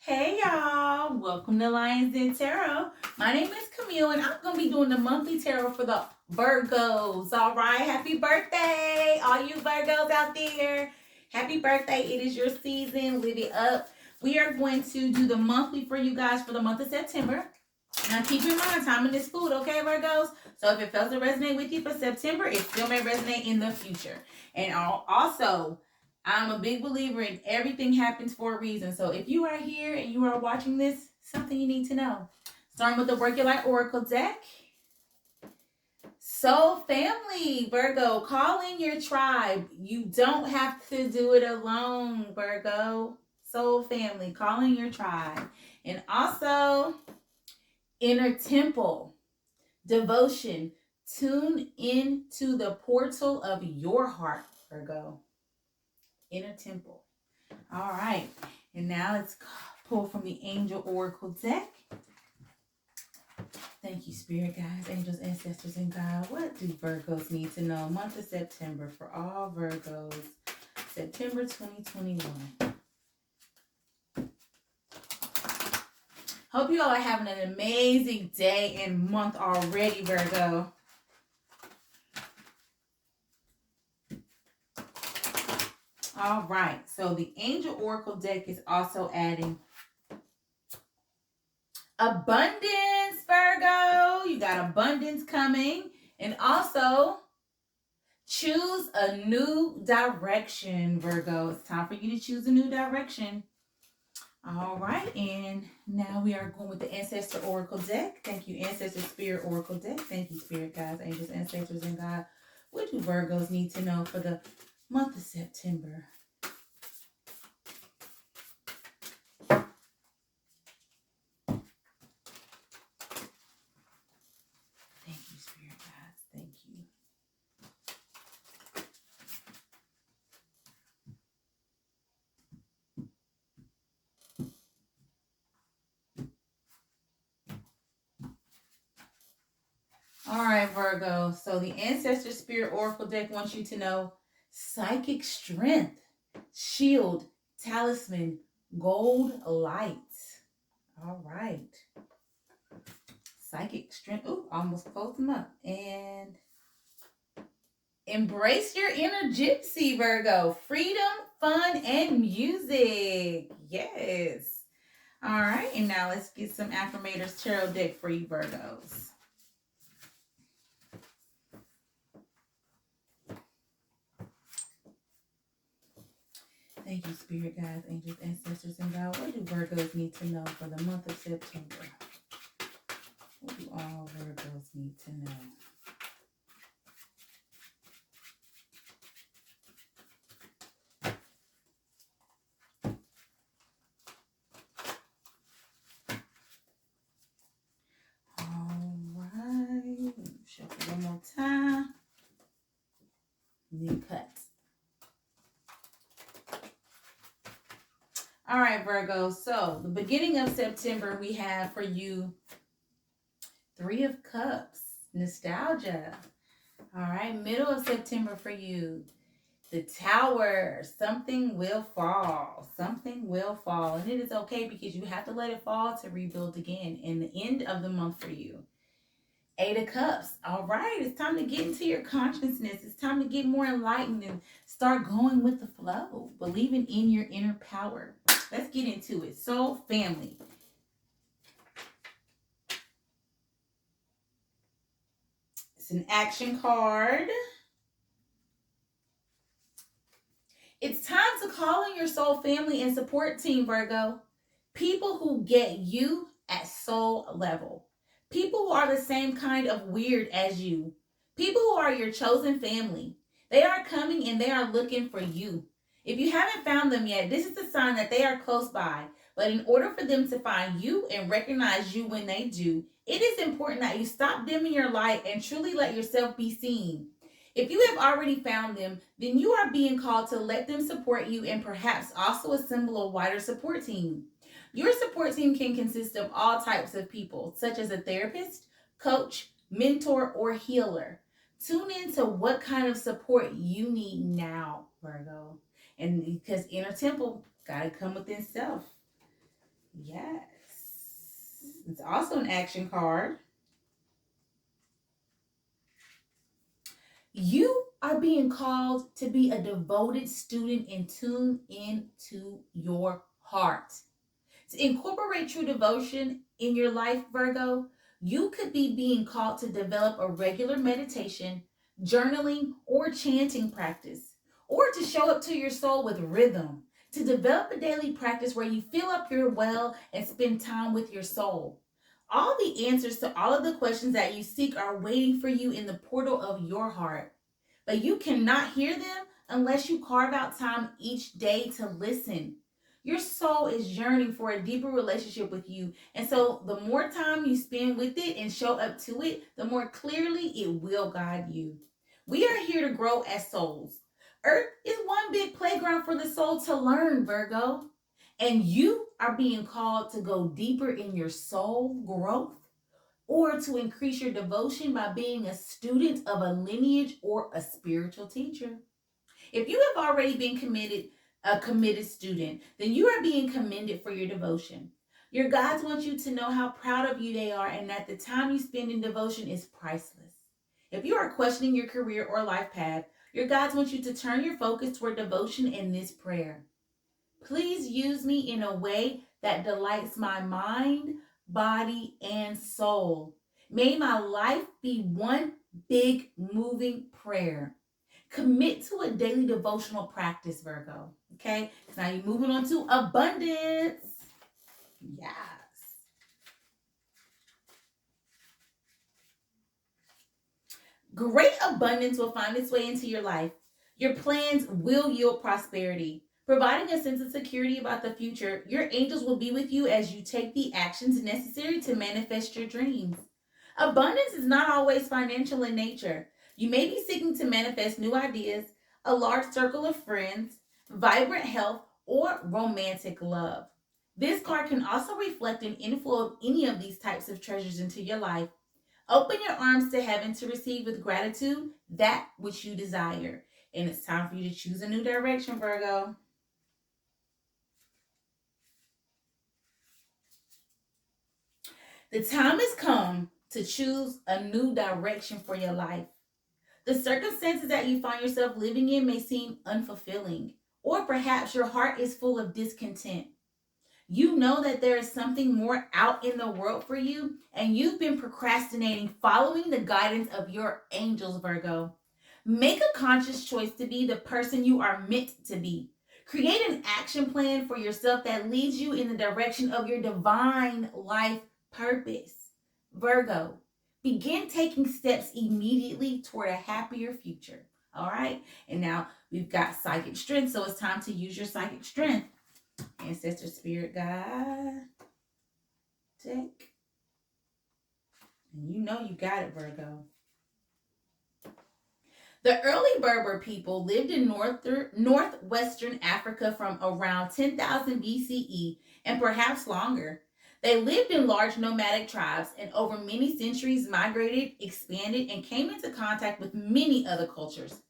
Hey y'all, welcome to Lions Den Tarot. My name is Camille and I'm going to be doing the monthly tarot for the Virgos. All right, happy birthday, all you Virgos out there. Happy birthday, it is your season, live it up. We are going to do the monthly for you guys for the month of September. Now keep in mind, timing is food, okay, Virgos? So if it fails to resonate with you for September, it still may resonate in the future. And also, I'm a big believer in everything happens for a reason. So if you are here and you are watching this, something you need to know. Starting with the Work Your Light Oracle deck. Soul family, Virgo, call in your tribe. You don't have to do it alone, Virgo. Soul family, call in your tribe. And also, inner temple, devotion. Tune into the portal of your heart, Virgo. Inner temple. All right. And now let's pull from the Angel Oracle deck. Thank you, Spirit Guides, Angels, Ancestors, and God. What do Virgos need to know? Month of September for all Virgos. September 2021. Hope you all are having an amazing day and month already, Virgo. All right. So the Angel Oracle deck is also adding abundance, Virgo. You got abundance coming. And also, choose a new direction, Virgo. It's time for you to choose a new direction. All right. And now we are going with the Ancestor Oracle deck. Thank you, Ancestor Spirit Oracle deck. Thank you, Spirit Guides, Angels, Ancestors, and God. What do Virgos need to know for the month of September? All right, Virgo. So the Ancestor Spirit Oracle deck wants you to know psychic strength, shield, talisman, gold light. All right. Psychic strength. Ooh, almost closed them up. And embrace your inner gypsy, Virgo. Freedom, fun, and music. Yes. All right. And now let's get some Affirmators Tarot deck for you, Virgos. Thank you, Spirit Guides, Angels, Ancestors, and God. What do Virgos need to know for the month of September? What do all Virgos need to know? All right. Shuffle one more time. New cut. All right, Virgo. So the beginning of September, we have for you Three of Cups, nostalgia. All right, middle of September for you, the Tower. Something will fall. Something will fall. And it is okay because you have to let it fall to rebuild again. And the end of the month for you, Eight of Cups. All right, it's time to get into your consciousness. It's time to get more enlightened and start going with the flow, believing in your inner power. Let's get into it. Soul family. It's an action card. It's time to call in your soul family and support team, Virgo. People who get you at soul level. People who are the same kind of weird as you. People who are your chosen family. They are coming and they are looking for you. If you haven't found them yet, this is a sign that they are close by. But in order for them to find you and recognize you when they do, it is important that you stop dimming your light and truly let yourself be seen. If you have already found them, then you are being called to let them support you and perhaps also assemble a wider support team. Your support team can consist of all types of people, such as a therapist, coach, mentor, or healer. Tune into what kind of support you need now, Virgo. And because inner temple gotta come within self. also an action card. You are being called to be a devoted student and tune into your heart. To incorporate true devotion in your life, Virgo, you could be being called to develop a regular meditation, journaling, or chanting practice, or to show up to your soul with rhythm, to develop a daily practice where you fill up your well and spend time with your soul. All the answers to all of the questions that you seek are waiting for you in the portal of your heart. But you cannot hear them unless you carve out time each day to listen. Your soul is yearning for a deeper relationship with you. And so the more time you spend with it and show up to it, the more clearly it will guide you. We are here to grow as souls. Earth is one big playground for the soul to learn, Virgo. And you are being called to go deeper in your soul growth or to increase your devotion by being a student of a lineage or a spiritual teacher. If you have already been a committed student, then you are being commended for your devotion. Your guides want you to know how proud of you they are and that the time you spend in devotion is priceless. If you are questioning your career or life path, your guides want you to turn your focus toward devotion in this prayer. Please use me in a way that delights my mind, body, and soul. May my life be one big moving prayer. Commit to a daily devotional practice, Virgo. Okay? Now you're moving on to abundance. Yes. Great abundance will find its way into your life. Your plans will yield prosperity. Providing a sense of security about the future, your angels will be with you as you take the actions necessary to manifest your dreams. Abundance is not always financial in nature. You may be seeking to manifest new ideas, a large circle of friends, vibrant health, or romantic love. This card can also reflect an inflow of any of these types of treasures into your life. Open your arms to heaven to receive with gratitude that which you desire. And it's time for you to choose a new direction, Virgo. The time has come to choose a new direction for your life. The circumstances that you find yourself living in may seem unfulfilling, or perhaps your heart is full of discontent. You know that there is something more out in the world for you, and you've been procrastinating following the guidance of your angels, Virgo. Make a conscious choice to be the person you are meant to be. Create an action plan for yourself that leads you in the direction of your divine life purpose. Virgo, begin taking steps immediately toward a happier future. All right? And now we've got psychic strength, so it's time to use your psychic strength. Ancestor Spirit Guide. Take. And you know you got it, Virgo. The early Berber people lived in northwestern Africa from around 10,000 BCE and perhaps longer. They lived in large nomadic tribes and over many centuries migrated, expanded, and came into contact with many other cultures.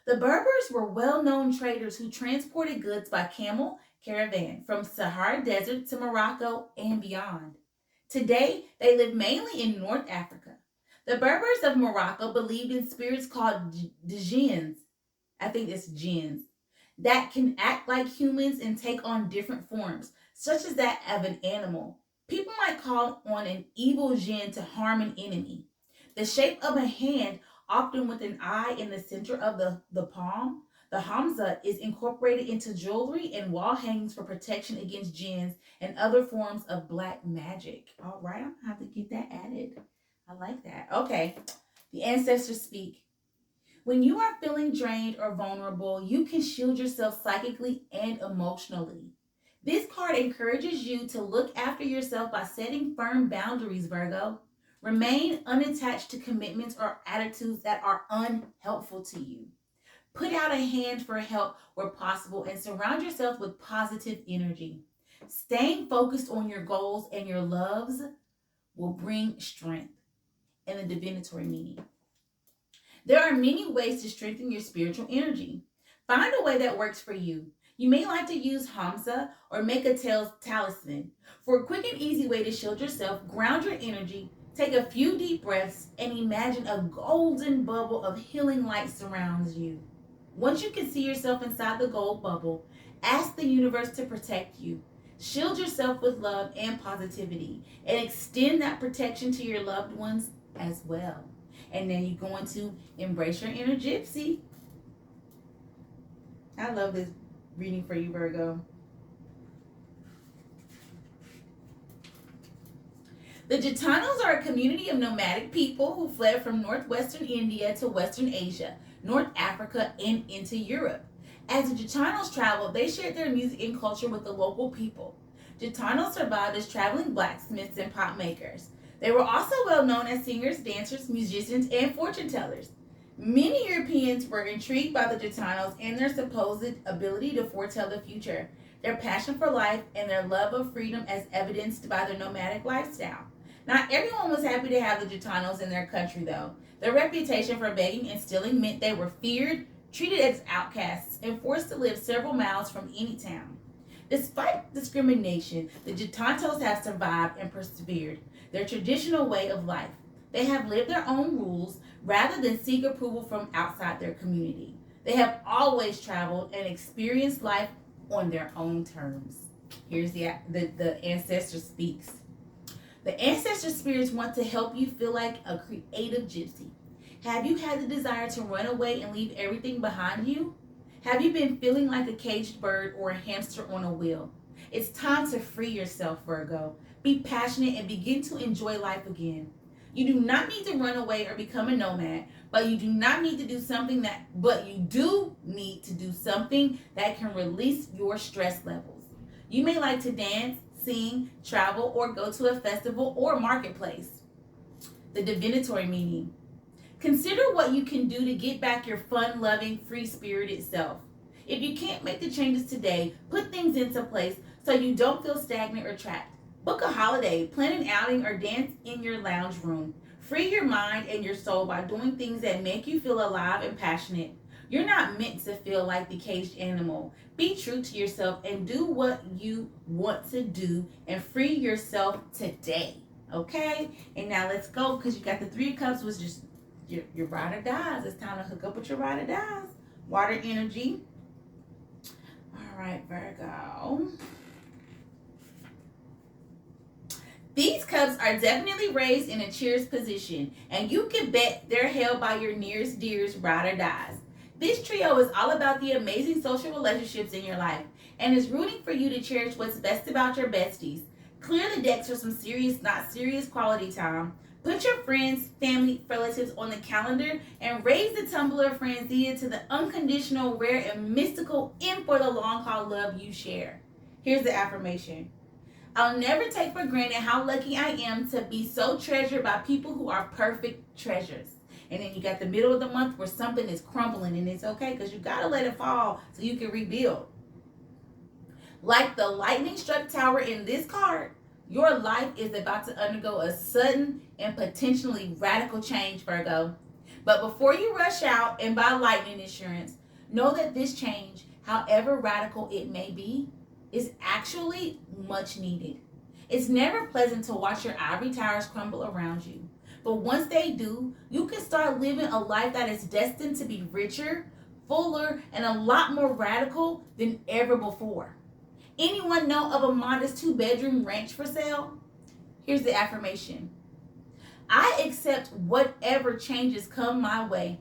The Berbers were well-known traders who transported goods by camel caravan from Sahara Desert to Morocco and beyond. Today, they live mainly in North Africa. The Berbers of Morocco believed in spirits called jinns. I think it's jinns that can act like humans and take on different forms, such as that of an animal. People might call on an evil jinn to harm an enemy. The shape of a hand, often with an eye in the center of the palm, the hamza, is incorporated into jewelry and wall hangings for protection against jinns and other forms of black magic. All right, I'm gonna have to get that added. I like that. Okay, the ancestors speak. When you are feeling drained or vulnerable, you can shield yourself psychically and emotionally. This card encourages you to look after yourself by setting firm boundaries, Virgo. Remain unattached to commitments or attitudes that are unhelpful to you. Put out a hand for help where possible and surround yourself with positive energy. Staying focused on your goals and your loves will bring strength. And the divinatory meaning. There are many ways to strengthen your spiritual energy. Find a way that works for you. You may like to use Hamza or make a talisman. For a quick and easy way to shield yourself, ground your energy, take a few deep breaths, and imagine a golden bubble of healing light surrounds you. Once you can see yourself inside the gold bubble, ask the universe to protect you. Shield yourself with love and positivity, and extend that protection to your loved ones as well. And then you're going to embrace your inner gypsy. I love this reading for you, Virgo. The Gitanos are a community of nomadic people who fled from northwestern India to western Asia, North Africa, and into Europe. As the Gitanos traveled, they shared their music and culture with the local people. Gitanos survived as traveling blacksmiths and pot makers. They were also well known as singers, dancers, musicians, and fortune tellers. Many Europeans were intrigued by the Gitanos and their supposed ability to foretell the future, their passion for life, and their love of freedom as evidenced by their nomadic lifestyle. Not everyone was happy to have the Gitanos in their country, though. Their reputation for begging and stealing meant they were feared, treated as outcasts, and forced to live several miles from any town. Despite discrimination, the Gitanos have survived and persevered their traditional way of life. They have lived their own rules rather than seek approval from outside their community. They have always traveled and experienced life on their own terms. Here's the ancestor speaks. The ancestor spirits want to help you feel like a creative gypsy. Have you had the desire to run away and leave everything behind you? Have you been feeling like a caged bird or a hamster on a wheel? It's time to free yourself, Virgo. Be passionate and begin to enjoy life again. You do not need to run away or become a nomad, but you do need to do something that can release your stress levels. You may like to dance, sing, travel, or go to a festival or marketplace. The divinatory meaning. Consider what you can do to get back your fun-loving, free-spirited self. If you can't make the changes today, put things into place so you don't feel stagnant or trapped. Book a holiday, plan an outing, or dance in your lounge room. Free your mind and your soul by doing things that make you feel alive and passionate. You're not meant to feel like the caged animal. Be true to yourself and do what you want to do and free yourself today. Okay? And now let's go, because you got the Three of Cups, which is your ride or dies. It's time to hook up with your ride or dies. Water energy. All right, Virgo. These cups are definitely raised in a cheers position, and you can bet they're held by your nearest dear's ride or dies. This trio is all about the amazing social relationships in your life and is rooting for you to cherish what's best about your besties. Clear the decks for some serious, not serious quality time. Put your friends, family, relatives on the calendar and raise the tumbler of Franzia to the unconditional, rare, and mystical in for the long haul love you share. Here's the affirmation. I'll never take for granted how lucky I am to be so treasured by people who are perfect treasures. And then you got the middle of the month where something is crumbling, and it's okay because you got to let it fall so you can rebuild. Like the lightning struck tower in this card, your life is about to undergo a sudden and potentially radical change, Virgo. But before you rush out and buy lightning insurance, know that this change, however radical it may be, is actually much needed. It's never pleasant to watch your ivory towers crumble around you. But once they do, you can start living a life that is destined to be richer, fuller, and a lot more radical than ever before. Anyone know of a modest 2-bedroom ranch for sale? Here's the affirmation. I accept whatever changes come my way,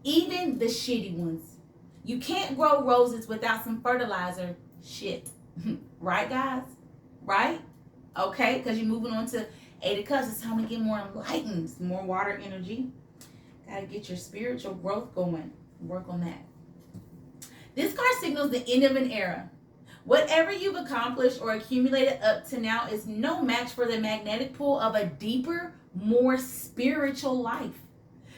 even the shitty ones. You can't grow roses without some fertilizer. Shit. Right, guys? Right? Okay, because you're moving on to 8 of Cups. It's time to get more enlightened, more water energy. Got to get your spiritual growth going. Work on that. This card signals the end of an era. Whatever you've accomplished or accumulated up to now is no match for the magnetic pull of a deeper, more spiritual life.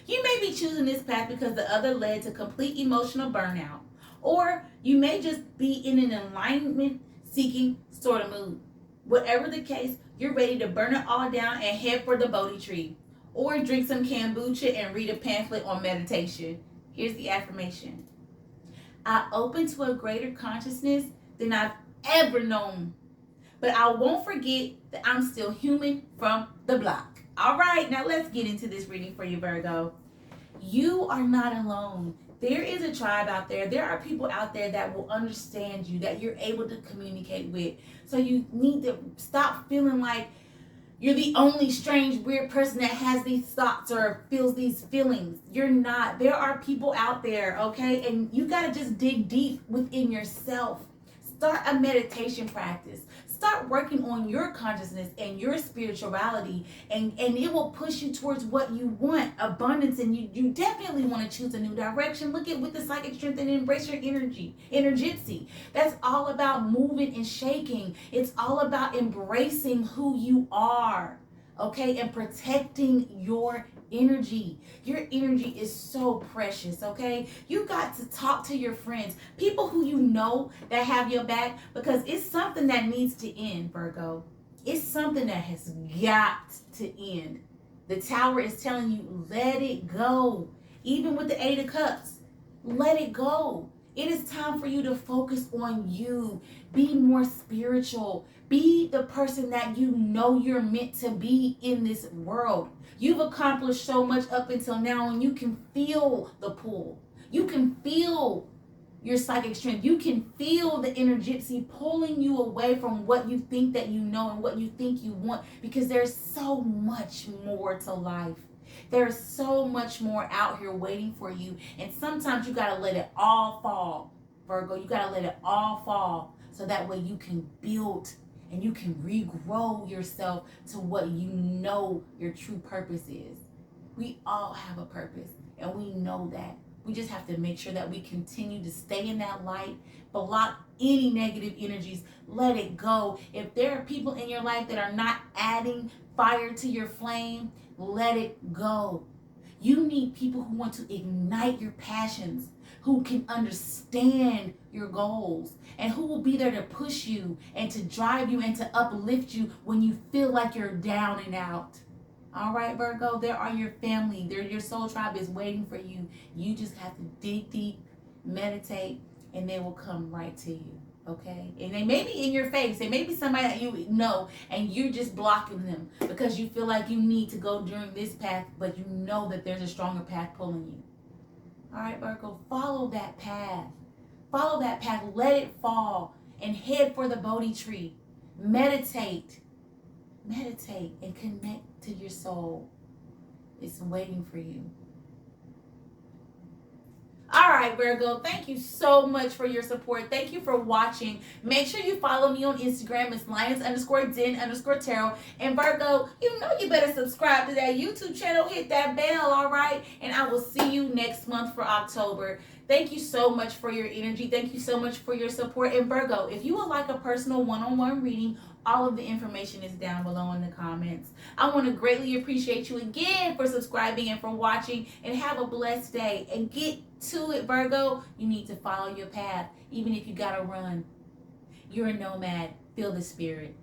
You may be choosing this path because the other led to complete emotional burnout. Or you may just be in an alignment-seeking sort of mood. Whatever the case, you're ready to burn it all down and head for the Bodhi tree. Or drink some kombucha and read a pamphlet on meditation. Here's the affirmation. I open to a greater consciousness than I've ever known. But I won't forget that I'm still human from the block. All right, now let's get into this reading for you, Virgo. You are not alone. There is a tribe out there. There are people out there that will understand you, that you're able to communicate with. So you need to stop feeling like you're the only strange, weird person that has these thoughts or feels these feelings. You're not. There are people out there, okay? And you got to just dig deep within yourself. Start a meditation practice. Start working on your consciousness and your spirituality, and it will push you towards what you want, abundance, and you definitely want to choose a new direction. Look at with the psychic strength and embrace your energy, gypsy. That's all about moving and shaking. It's all about embracing who you are, okay, and protecting your energy. Your energy is so precious, okay? You got to talk to your friends, people who you know that have your back, because it's something that needs to end, Virgo. It's something that has got to end. The Tower is telling you, let it go. Even with the Eight of Cups, let it go. It is time for you to focus on you. Be more spiritual. Be the person that you know you're meant to be in this world. You've accomplished so much up until now, and you can feel the pull. You can feel your psychic strength. You can feel the inner gypsy pulling you away from what you think that you know and what you think you want, because there's so much more to life. There's so much more out here waiting for you. And sometimes you got to let it all fall, Virgo. You got to let it all fall so that way you can build and you can regrow yourself to what you know your true purpose is. We all have a purpose, and we know that. We just have to make sure that we continue to stay in that light, block any negative energies, let it go. If there are people in your life that are not adding fire to your flame, let it go. You need people who want to ignite your passions, who can understand your goals, and who will be there to push you and to drive you and to uplift you when you feel like you're down and out. All right, Virgo, there are your family. Your soul tribe is waiting for you. You just have to dig deep, meditate, and they will come right to you. Okay? And they may be in your face. They may be somebody that you know, and you're just blocking them because you feel like you need to go during this path, but you know that there's a stronger path pulling you. All right, Virgo, follow that path. Follow that path. Let it fall and head for the Bodhi tree. Meditate. Meditate and connect to your soul. It's waiting for you. All right, Virgo, thank you so much for your support. Thank you for watching. Make sure you follow me on Instagram. It's lions_den_tarot. And Virgo, you know you better subscribe to that YouTube channel. Hit that bell, all right? And I will see you next month for October. Thank you so much for your energy. Thank you so much for your support. And Virgo, if you would like a personal one-on-one reading, all of the information is down below in the comments. I want to greatly appreciate you again for subscribing and for watching, and have a blessed day. And get to it, Virgo. You need to follow your path, even if you got to run. You're a nomad. Feel the spirit.